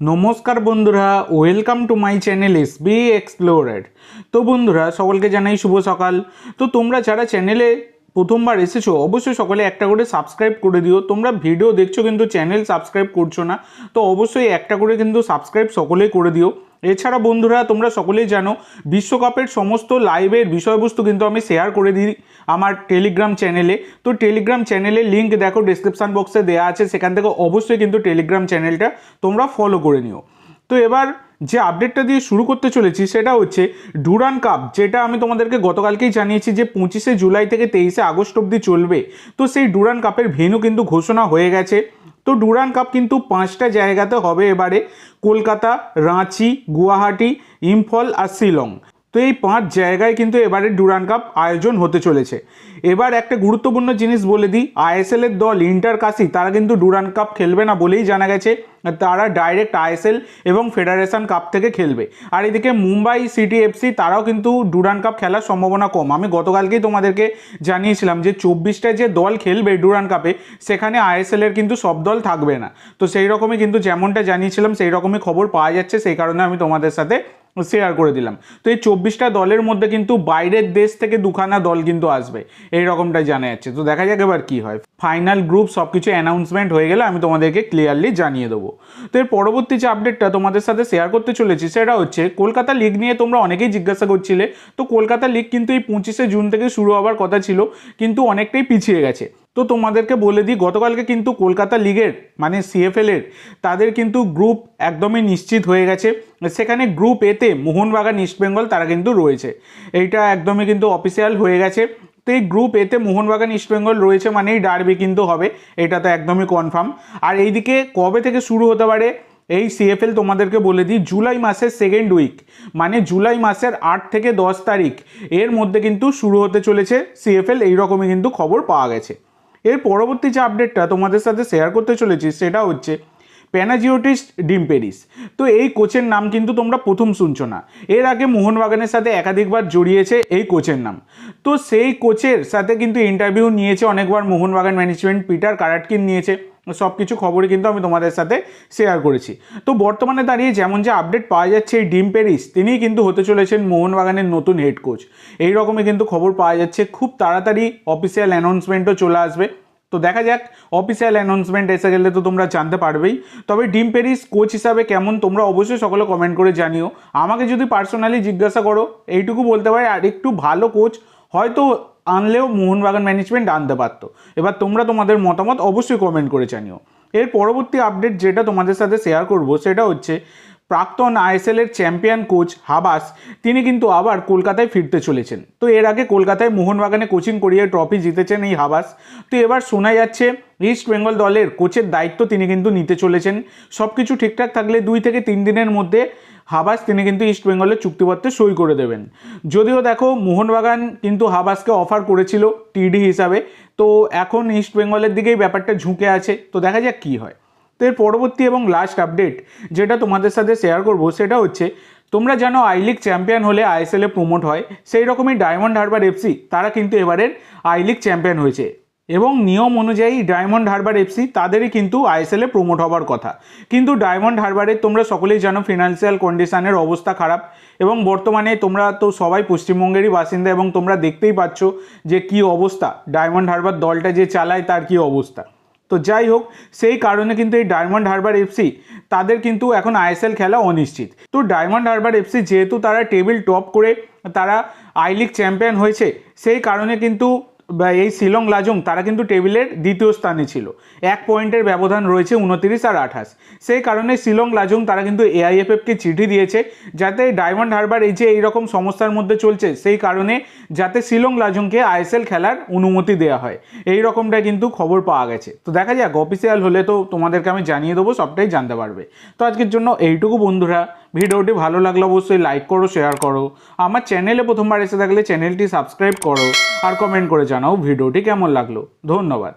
नमस्कार बंधुरा welcome to my channel SB explorer. तो बंधुरा सकलके जानाई शुभ सकाल। तो तुम्हारा যারা চ্যানেলে প্রথমবার এসেছো অবশ্যই সকলে একটা করে সাবস্ক্রাইব করে দিও। তোমরা ভিডিও দেখছো কিন্তু চ্যানেল সাবস্ক্রাইব করছো না, তো অবশ্যই একটা করে কিন্তু সাবস্ক্রাইব সকলেই করে দিও। এছাড়া বন্ধুরা তোমরা সকলেই জানো বিশ্বকাপের সমস্ত লাইভের বিষয়বস্তু কিন্তু আমি শেয়ার করে দিই আমার টেলিগ্রাম চ্যানেলে। তো টেলিগ্রাম চ্যানেলের লিঙ্ক দেখো ডেসক্রিপশন বক্সে দেওয়া আছে, সেখান থেকে অবশ্যই কিন্তু টেলিগ্রাম চ্যানেলটা তোমরা ফলো করে নিও। তো এবার যে আপডেটটা দিয়ে শুরু করতে চলেছি সেটা হচ্ছে ডুরান কাপ, যেটা আমি তোমাদেরকে গতকালকেই জানিয়েছি যে 25শে জুলাই থেকে 23শে আগস্ট অবধি চলবে। তো সেই ডুরান কাপের ভেন্যু কিন্তু ঘোষণা হয়ে গেছে। তো ডুরান কাপ কিন্তু 5টা জায়গাতে হবে এবারে, কলকাতা, রাঁচি, গুয়াহাটি, ইম্ফল আর শিলং। তো এই 5 জায়গায় কিন্তু এবারে ডুরান কাপ আয়োজন হতে চলেছে। এবার একটা গুরুত্বপূর্ণ জিনিস বলে দিই, আইএসএল এর দল ইন্টার কাশি তারা কিন্তু ডুরান কাপ খেলবে না বলেই জানা গেছে, তারা ডাইরেক্ট আইএসএল এবং ফেডারেশন কাপ থেকে খেলবে। আর এদিকে মুম্বাই সিটি এফসি তারাও কিন্তু ডুরান কাপ খেলার সম্ভাবনা কম। আমি গতকালকেই তোমাদেরকে জানিয়েছিলাম যে 24টা যে দল খেলবে ডুরান কাপে সেখানে আইএসএল এর কিন্তু সব দল থাকবে না। তো সেই রকমই কিন্তু যেমনটা জানিয়েছিলাম সেই রকমই খবর পাওয়া যাচ্ছে, সেই কারণে আমি তোমাদের সাথে শেয়ার করে দিলাম। তো এই 24টা দলের মধ্যে কিন্তু বাইরের দেশ থেকে দুখানা দল কিন্তু আসবে, এই রকমটাই জানা যাচ্ছে। তো দেখা যাক এবার কি হয়। ফাইনাল গ্রুপ সব কিছু অ্যানাউন্সমেন্ট হয়ে গেলে আমি তোমাদেরকে ক্লিয়ারলি জানিয়ে দেবো। তো এর পরবর্তী যে আপডেটটা তোমাদের সাথে শেয়ার করতে চলেছি সেটা হচ্ছে কলকাতা লিগ নিয়ে তোমরা অনেকেই জিজ্ঞাসা করছিলে। তো কলকাতা লিগ কিন্তু এই 25শে জুন থেকে শুরু হওয়ার কথা ছিল, কিন্তু অনেকটাই পিছিয়ে গেছে। তো তোমাদেরকে বলে দিই গতকালকে কিন্তু কলকাতা লিগের মানে সিএফএল এর তাদের কিন্তু গ্রুপ একদমই নিশ্চিত হয়ে গেছে। সেখানে গ্রুপ এতে মোহনবাগান, ইস্টবেঙ্গল তারা কিন্তু রয়েছে, এইটা একদমই কিন্তু অফিসিয়াল হয়ে গেছে। তো এই গ্রুপ এতে মোহনবাগান, ইস্টবেঙ্গল রয়েছে মানেই ডার্বি কিন্তু হবে, এটা তো একদমই কনফার্ম। আর এইদিকে কবে থেকে শুরু হতে পারে এই সিএফএল তোমাদেরকে বলে দিই, জুলাই মাসের সেকেন্ড উইক মানে জুলাই মাসের 8 থেকে 10 তারিখ এর মধ্যে কিন্তু শুরু হতে চলেছে সিএফএল, এইরকমই কিন্তু খবর পাওয়া গেছে। এর পরবর্তী যে আপডেটটা তোমাদের সাথে শেয়ার করতে চলেছি সেটা হচ্ছে প্যানাজিওটিস ডিম্পেরিস। তো এই কোচের নাম কিন্তু তোমরা প্রথম শুনছো না, এর আগে মোহনবাগানের সাথে একাধিকবার জড়িয়েছে এই কোচের নাম। তো সেই কোচের সাথে কিন্তু ইন্টারভিউ নিয়েছে অনেকবার মোহনবাগান ম্যানেজমেন্ট, পিটার কারাটকিন নিয়েছে, সব কিছু খবরই কিন্তু আমি তোমাদের সাথে শেয়ার করেছি। তো বর্তমানে দাঁড়িয়ে যেমন যে আপডেট পাওয়া যাচ্ছে এই ডিম্পেরিস তিনিই কিন্তু হতে চলেছেন মোহনবাগানের নতুন হেড কোচ, এই রকমই কিন্তু খবর পাওয়া যাচ্ছে। খুব তাড়াতাড়ি অফিসিয়াল অ্যানাউন্সমেন্টও চলে আসবে। তো দেখা যাক, অফিসিয়াল অ্যানাউন্সমেন্ট এসে গেলে তো তোমরা জানতে পারবেই। তবে ডিম্পেরিস কোচ হিসাবে কেমন তোমরা অবশ্যই সকলে কমেন্ট করে জানিও। আমাকে যদি পার্সোনালি জিজ্ঞাসা করো এইটুকু বলতে পারি আর একটু ভালো কোচ হয়তো আনলেও মোহনবাগান ম্যানেজমেন্ট আনতে পারতো। এবার তোমরা তোমাদের মতামত অবশ্যই কমেন্ট করে জানিও। এর পরবর্তী আপডেট যেটা তোমাদের সাথে শেয়ার করব সেটা হচ্ছে প্রাক্তন আইএসএল এর চ্যাম্পিয়ন কোচ হাবাস তিনি কিন্তু আবার কলকাতায় ফিরতে চলেছেন। তো এর আগে কলকাতায় মোহনবাগানে কোচিং করিয়ে ট্রফি জিতেছেন এই হাবাস। তো এবার শোনা যাচ্ছে ইস্ট বেঙ্গল দলের কোচের দায়িত্ব তিনি কিন্তু নিতে চলেছেন। সব কিছু ঠিকঠাক থাকলে 2 থেকে 3 দিনের মধ্যে হাবাস তিনি কিন্তু ইস্ট বেঙ্গলের চুক্তিপত্রে সই করে দেবেন। যদিও দেখো মোহনবাগান কিন্তু হাবাসকে অফার করেছিল টিডি হিসাবে, তো এখন ইস্ট বেঙ্গলের দিকেই ব্যাপারটা ঝুঁকে আছে। তো দেখা যাক কী হয়। তো এর পরবর্তী এবং লাস্ট আপডেট যেটা তোমাদের সাথে শেয়ার করব সেটা হচ্ছে তোমরা জানো আই লিগ চ্যাম্পিয়ন হলে আইএসএল এ প্রমোট হয়, সেই রকমই ডায়মন্ড হারবার এফসি তারা কিন্তু এবারের আই লিগ চ্যাম্পিয়ন হয়েছে এবং নিয়ম অনুযায়ী ডায়মন্ড হারবার এফসি তাদেরই কিন্তু আইএসএল এ প্রমোট হওয়ার কথা। কিন্তু ডায়মন্ড হারবারের তোমরা সকলেই জানো ফিনান্সিয়াল কন্ডিশনের অবস্থা খারাপ এবং বর্তমানে তোমরা তো সবাই পশ্চিমবঙ্গেরই বাসিন্দা এবং তোমরা দেখতেই পাচ্ছ যে কি অবস্থা, ডায়মন্ড হারবার দলটা যে চালায় তার কি অবস্থা। তো যাই হোক, সেই কারণে কিন্তু এই ডায়মন্ড হারবার এফসি তাদের কিন্তু এখন আইএসএল খেলা অনিশ্চিত। তো ডায়মন্ড হারবার এফসি যেহেতু তারা টেবিল টপ করে তারা আই লিগ চ্যাম্পিয়ন হয়েছে, সেই কারণে কিন্তু এই শিলং লাজং তারা কিন্তু টেবিলের দ্বিতীয় স্থানে ছিল, 1 পয়েন্টের ব্যবধান রয়েছে 29 আর 28। সেই কারণে শিলং লাজং তারা কিন্তু এআইএফএফকে চিঠি দিয়েছে যাতে ডায়মন্ড হারবার এই যে এইরকম সমস্যার মধ্যে চলছে সেই কারণে যাতে শিলং লাজংকে আইএসএল খেলার অনুমতি দেওয়া হয়, এই রকমটা কিন্তু খবর পাওয়া গেছে। তো দেখা যাক, অফিসিয়াল হলে তো তোমাদেরকে আমি জানিয়ে দেবো, সবটাই জানতে পারবে। তো আজকের জন্য এইটুকু বন্ধুরা, ভিডিওটি ভালো লাগলে অবশ্যই লাইক করো, শেয়ার করো, আমার চ্যানেলে প্রথমবার এসে থাকলে চ্যানেলটি সাবস্ক্রাইব করো আর কমেন্ট করে জানাও ভিডিওটি কেমন লাগলো। ধন্যবাদ।